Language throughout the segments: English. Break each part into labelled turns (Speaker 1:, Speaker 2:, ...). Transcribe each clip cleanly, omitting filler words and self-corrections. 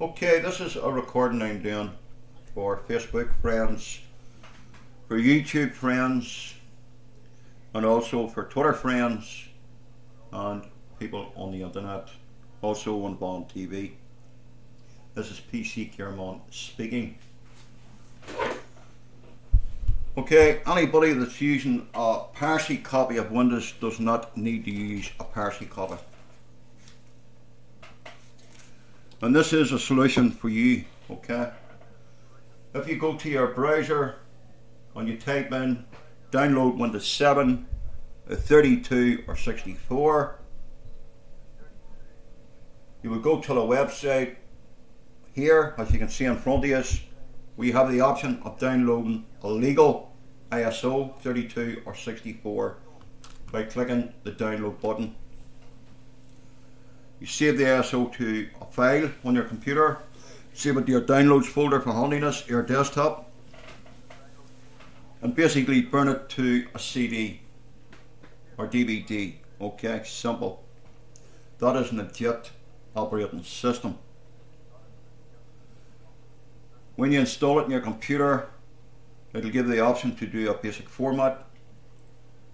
Speaker 1: Okay, this is a recording I'm doing for Facebook friends, for YouTube friends, and also for Twitter friends and people on the internet, also on Bond TV. This is PC Kiermon speaking. Okay, anybody that's using a piracy copy of Windows does not need to use a piracy copy. And this is a solution for you, okay? If you go to your browser and you type in download Windows 7, 32 or 64, you will go to the website. Here, as you can see in front of us, we have the option of downloading a legal ISO 32 or 64 by clicking the download button. You save the ISO to a file on your computer, save it to your downloads folder for handiness, your desktop, and basically burn it to a CD or DVD. Okay, simple. That is an legit operating system. When you install it in your computer, it'll give you the option to do a basic format.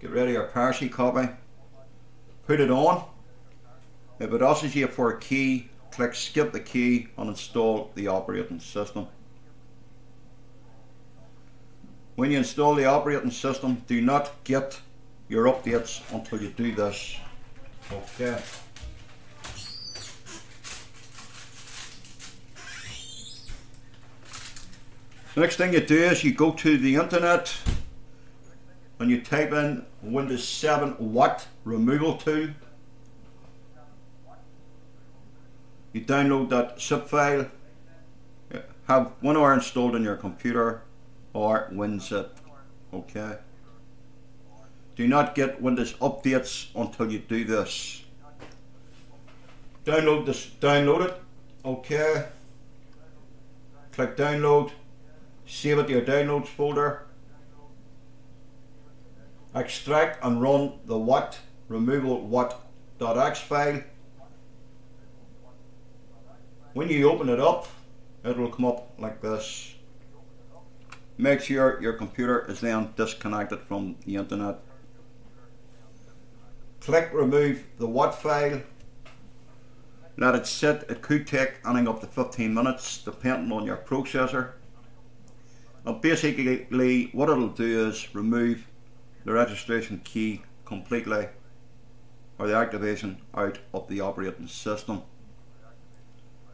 Speaker 1: Get rid of your piracy copy, put it on. If it asks you for a key, click skip the key and install the operating system. When you install the operating system, do not get your updates until you do this. Okay. Next thing you do is you go to the internet and you type in Windows 7 WAT removal tool. You download that zip file, have WinRAR installed on your computer or WinZip. Okay. Do not get Windows updates until you do this. Download it. Okay. Click download. Save it to your downloads folder. Extract and run the WAT removal wat.x file. When you open it up, it will come up like this. Make sure your computer is then disconnected from the internet. Click remove the WAT file. Let it sit. It could take anything up to 15 minutes depending on your processor. And basically what it'll do is remove the registration key completely, or the activation out of the operating system.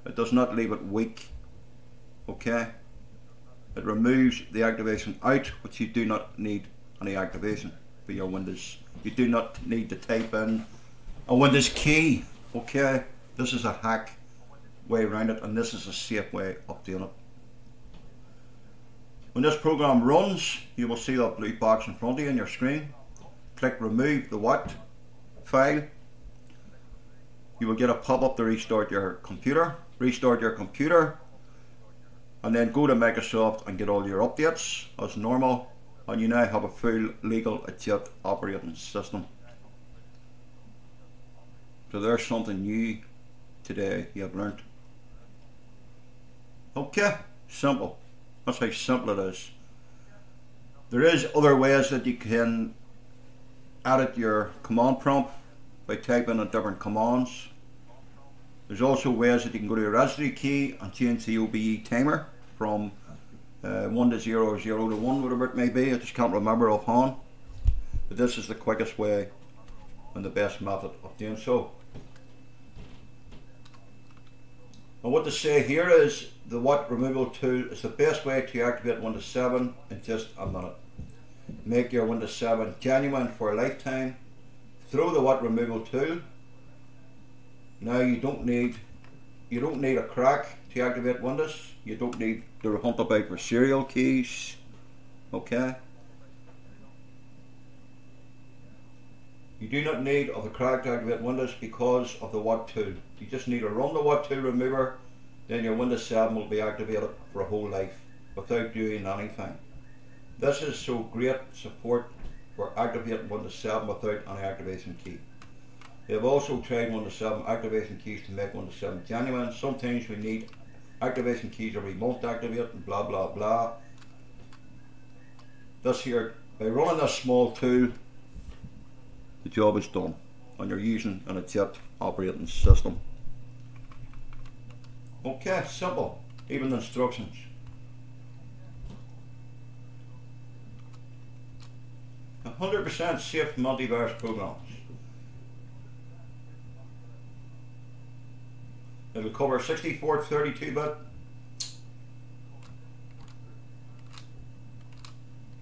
Speaker 1: It does not leave it weak. Okay. It removes the activation out, but you do not need any activation for your Windows. You do not need to type in a Windows key. Okay. This is a hack way around it, and this is a safe way of doing it. When this program runs, you will see that blue box in front of you on your screen. Click remove the WAT file. You will get a pop-up to restart your computer. Restart your computer and then go to Microsoft and get all your updates as normal, and you now have a full legal legit operating system. So there's something new today you have learnt. Okay, simple. That's how simple it is. There is other ways that you can edit your command prompt by typing in different commands. There's also ways that you can go to your registry key and change the OBE timer from 1 to 0 or 0 to 1, whatever it may be. I just can't remember offhand. But this is the quickest way and the best method of doing so. And what to say here is the WAT removal tool is the best way to activate Windows 7 in just a minute. Make your Windows 7 genuine for a lifetime. Throw the WAT removal tool. Now you don't need a crack to activate Windows. You don't need to hunt about for serial keys. Okay. You do not need of a crack to activate Windows because of the WAT tool. You just need to run the WAT tool remover, then your Windows 7 will be activated for a whole life without doing anything. This is so great support for activating Windows 7 without any activation key. They have also tried Windows 7 activation keys to make Windows 7 genuine. Sometimes we need activation keys are we must activate and blah blah blah. This here, by running this small tool, the job is done, and you're using an legit operating system. Okay, simple, even the instructions. A 100% safe multivirus programs. It'll cover 64, 32-bit.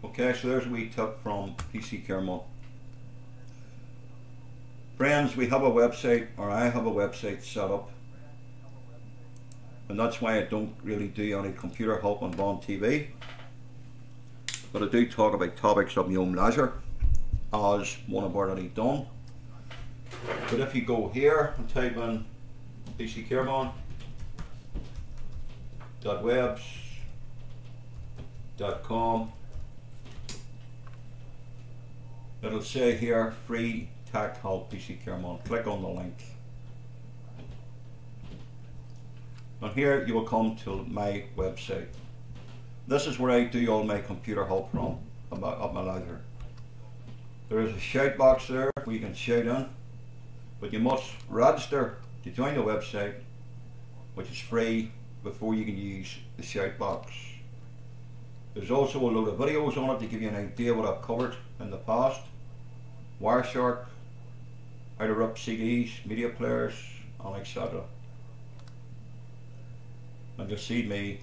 Speaker 1: Okay, so there's a wee tip from PC Careman. Friends, we have a website, or I have a website set up, and that's why I don't really do any computer help on Bond TV, but I do talk about topics of my own leisure, as one I've already done. But if you go here and type in pccareman.webs.com, it'll say here free tech help PC Careman. Click on the link, and here you will come to my website. This is where I do all my computer help from at my leisure. There is a shout box there where you can shout in, but you must register to join the website, which is free, before you can use the shout box. There's also a load of videos on it to give you an idea what I've covered in the past. Wireshark, how to rip CDs, media players, and etc. And you'll see me.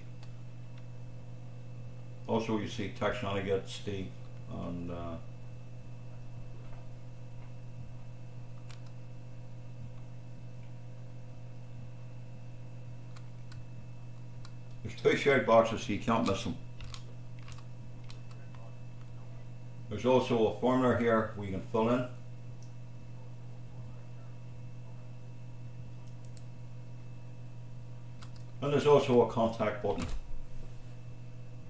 Speaker 1: Also you see Tax Renegade, Steve, and there's 2 shout boxes, so you can't miss them. There's also a formula here where you can fill in. And there's also a contact button.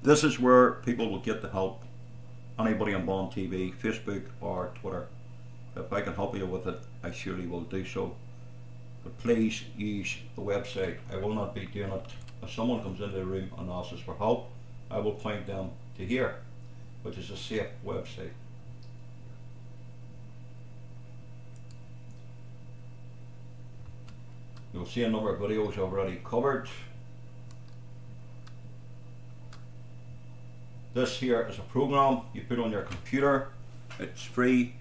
Speaker 1: This is where people will get the help. Anybody on Bond TV, Facebook or Twitter. If I can help you with it, I surely will do so. But please use the website. I will not be doing it. If someone comes into the room and asks us for help, I will point them to here, which is a safe website. You'll see a number of videos already covered. This here is a program you put on your computer. It's free,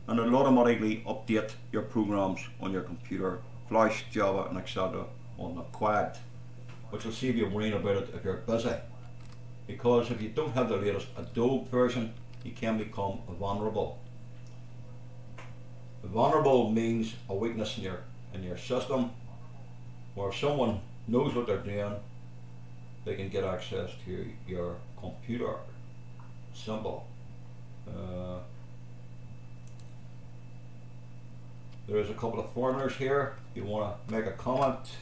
Speaker 1: and it'll automatically update your programs on your computer, Flash, Java, and etc. on the quad, which will save you worrying about it if you're busy. Because if you don't have the latest Adobe version, you can become vulnerable. Vulnerable means a weakness in your system, where if someone knows what they're doing, they can get access to your computer. Simple. There's a couple of formulas here. You want to make a comment,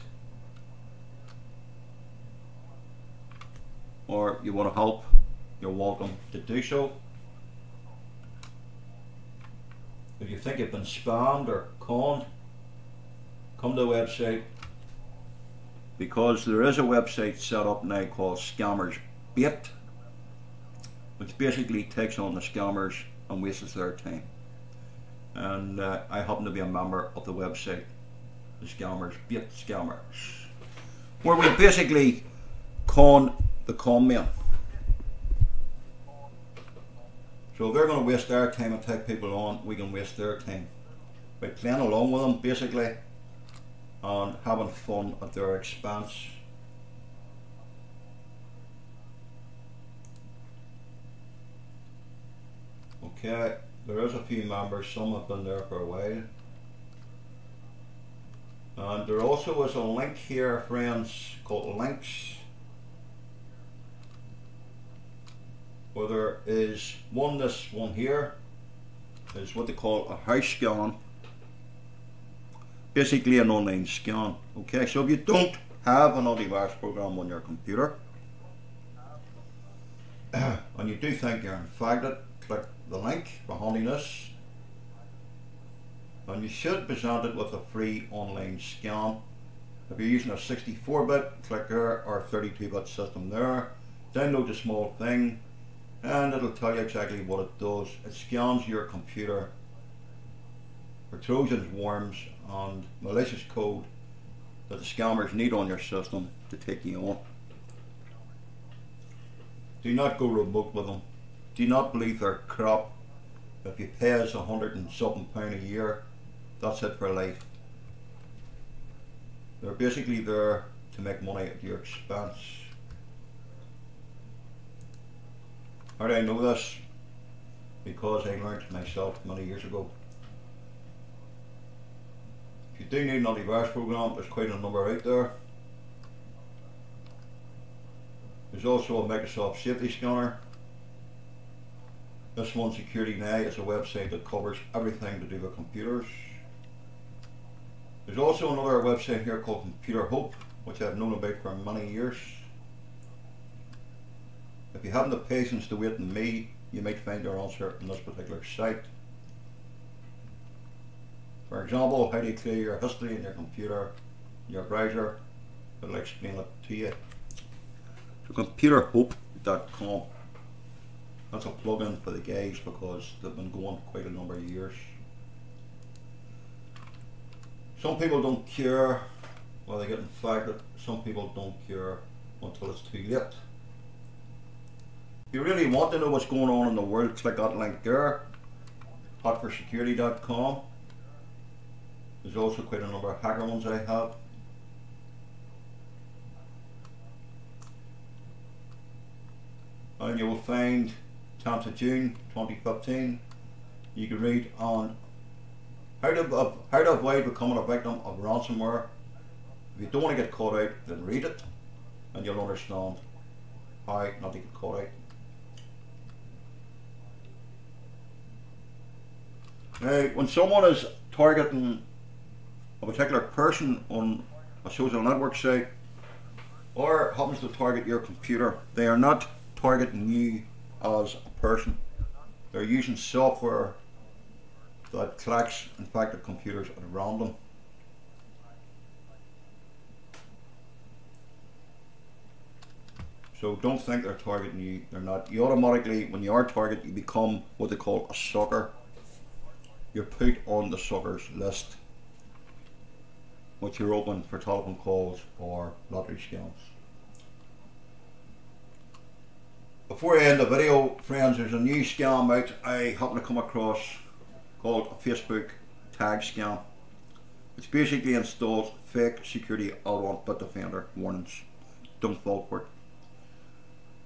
Speaker 1: or you want to help, you're welcome to do so. If you think you've been spammed or conned, come to the website, because there is a website set up now called Scammers Bait, which basically takes on the scammers and wastes their time. And I happen to be a member of the website, the Scammers Bait Scammers, where we basically con the con men. So if they're going to waste their time and take people on, we can waste their time by playing along with them basically and having fun at their expense. Okay, there is a few members, some have been there for a while. And there also is a link here, friends, called links, where there is this one here is what they call a house scan, basically an online scan. Okay, so if you don't have an antivirus program on your computer and you do think you're infected, click the link behind this and you should be presented with a free online scan If you're using a 64-bit, click there, or 32-bit system there. Download the small thing, and it'll tell you exactly what it does. It scans your computer for Trojans, worms, and malicious code that the scammers need on your system to take you on. Do not go remote with them. Do not believe their crap. If you pay us £100 and something a year, that's it for life. They're basically there to make money at your expense. How do I know this? Because I learned it myself many years ago. If you do need an antivirus program, there's quite a number out there. There's also a Microsoft Safety Scanner. This one, Security Now, is a website that covers everything to do with computers. There's also another website here called Computer Hope, which I've known about for many years. If you haven't the patience to wait on me, you might find your answer on this particular site. For example, how do you clear your history in your computer, your browser? I'll explain it to you. So computerhope.com. That's a plug-in for the guys because they've been going quite a number of years. Some people don't care while they get infected. Some people don't care until it's too late. If you really want to know what's going on in the world, click that link there, hotforsecurity.com. There's also quite a number of hacker ones I have. And you will find 10th of June 2015. You can read on how to avoid becoming a victim of ransomware. If you don't want to get caught out, then read it and you'll understand how not to get caught out. Now, when someone is targeting a particular person on a social network site or happens to target your computer, they are not targeting you as a person. They're using software that collects infected computers at random. So don't think they're targeting you. They're not. You automatically, when you are targeted, you become what they call a sucker. You're put on the suckers list, which you're open for telephone calls or lottery scams. Before I end the video, friends, there's a new scam out I happened to come across called a Facebook tag scam, which basically installs fake security add-on Bitdefender warnings. Don't fall for it.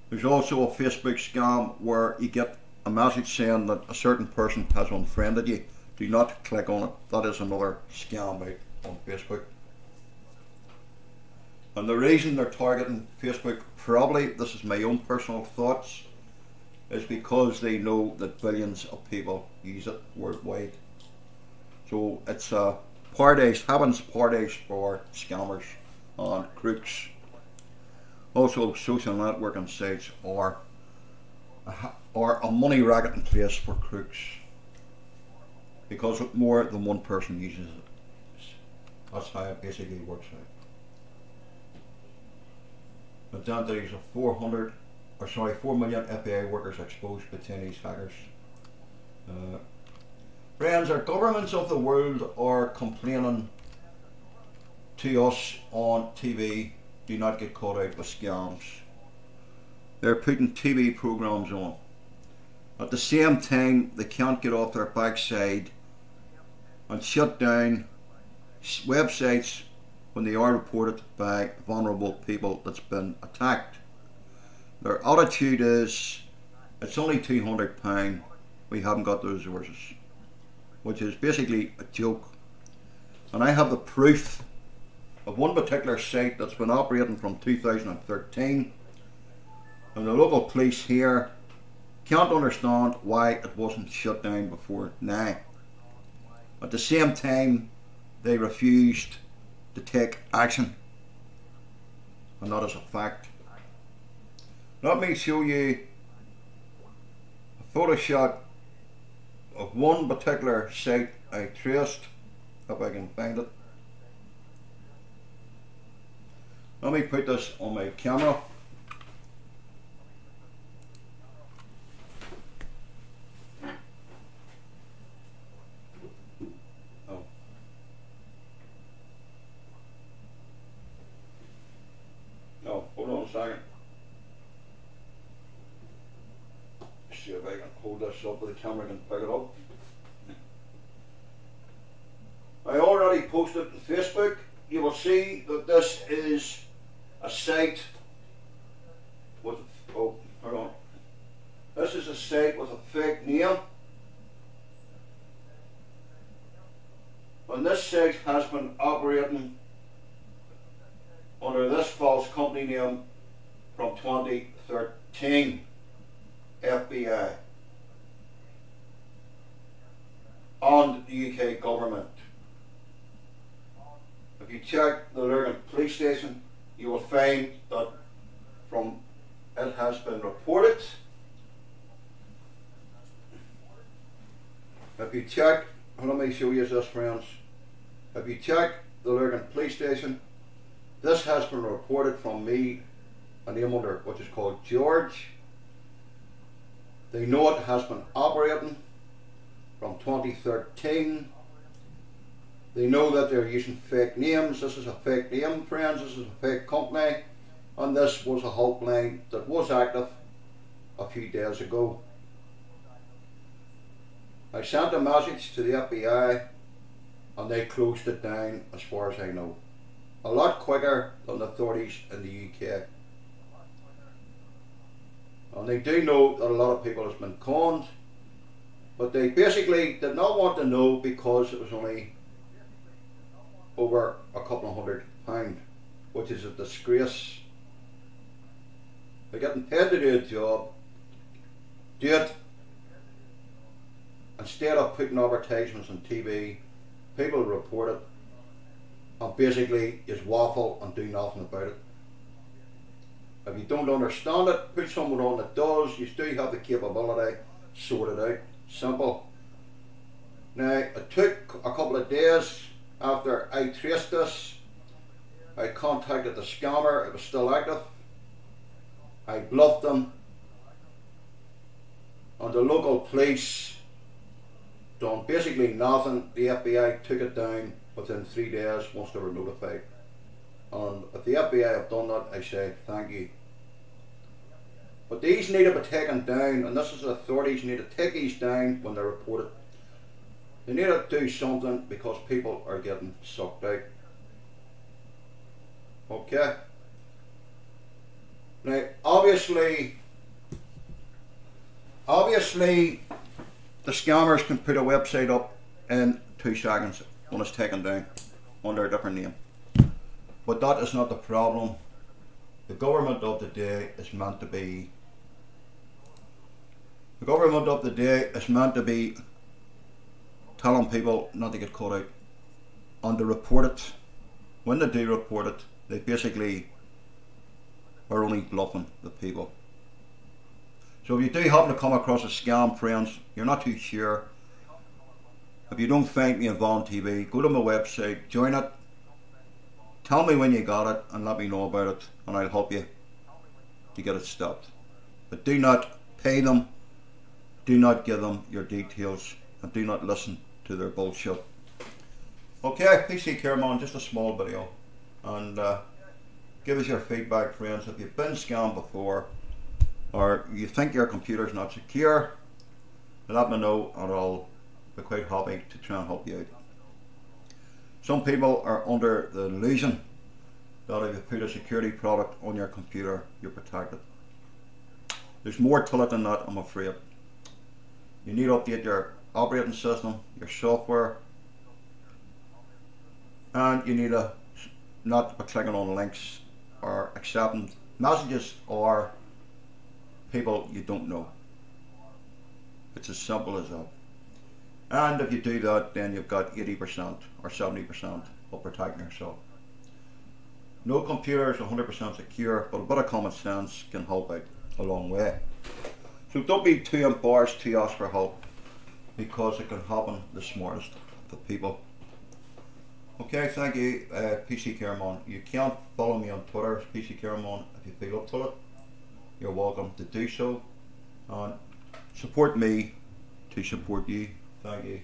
Speaker 1: There's also a Facebook scam where you get a message saying that a certain person has unfriended you. Do not click on it. That is another scam out on Facebook. And the reason they're targeting Facebook, probably, this is my own personal thoughts, is because they know that billions of people use it worldwide. So it's a happens paradise for scammers and crooks. Also, social networking sites are a money racketing place for crooks because more than one person uses it. That's how it basically works out. Identities of 4 million FBI workers exposed to Chinese hackers. Friends, our governments of the world are complaining to us on TV, do not get caught out with scams. They're putting TV programs on. At the same time, they can't get off their backside and shut down websites when they are reported by vulnerable people that's been attacked. Their attitude is, it's only £200, we haven't got the resources, which is basically a joke. And I have the proof of one particular site that's been operating from 2013, and the local police here can't understand why it wasn't shut down before now. At the same time, they refused to take action, and that is a fact. Let me show you a photo shot of one particular site I traced, if I can find it. Let me put this on my camera. Oh. Oh, hold on a second. See if I can hold this up with the camera and pick it up. I already posted on Facebook. You will see that this is a site with, oh, hold on. This is a site with a fake name. And this site has been operating under this false company name from 2013. FBI and the UK government. If you check the Lurgan police station, you will find that from it has been reported. If you check, let me show you this, friends. If you check the Lurgan police station, this has been reported from me, a name under which is called George. They know it has been operating from 2013. They know that they're using fake names. This is a fake name, friends. This is a fake company. And this was a helpline that was active a few days ago. I sent a message to the FBI and they closed it down as far as I know. A lot quicker than the authorities in the UK. And they do know that a lot of people has been conned, but they basically did not want to know because it was only over a couple of £100, which is a disgrace. They're getting paid to do a job, do it, instead of putting advertisements on TV, people report it, and basically just waffle and do nothing about it. If you don't understand it, put someone on that does. You do have the capability, sort it out. Simple. Now, it took a couple of days after I traced this. I contacted the scammer, it was still active. I bluffed them. And the local police done basically nothing. The FBI took it down within 3 days once they were notified. And if the FBI have done that, I say thank you. But these need to be taken down, and this is the authorities need to take these down when they're reported. They need to do something because people are getting sucked out. Okay. Now, obviously, the scammers can put a website up in 2 seconds when it's taken down under a different name. But that is not the problem. The government of the day is meant to be telling people not to get caught out and to report it. When they do report it, they basically are only bluffing the people. So if you do happen to come across a scam, friends, you're not too sure, if you don't find me on Vaughan TV, go to my website, join it, tell me when you got it and let me know about it, and I'll help you to get it stopped. But do not pay them, do not give them your details, and do not listen to their bullshit. Okay, PC Careman, just a small video, and give us your feedback, friends. If you've been scammed before, or you think your computer is not secure, let me know and I'll be quite happy to try and help you out. Some people are under the illusion that if you put a security product on your computer, you're protected. There's more to it than that, I'm afraid. You need to update your operating system, your software, and you need to not be clicking on links or accepting messages or people you don't know. It's as simple as that. And if you do that, then you've got 80% or 70% of protecting yourself. No computer is 100% secure, but a bit of common sense can help out a long way. So don't be too embarrassed to ask for help, because it can happen to the smartest of the people. Okay, thank you, PC Caramon. You can't follow me on Twitter as PC Caramon. If you feel up to it, you're welcome to do so. And support me to support you. Thank you.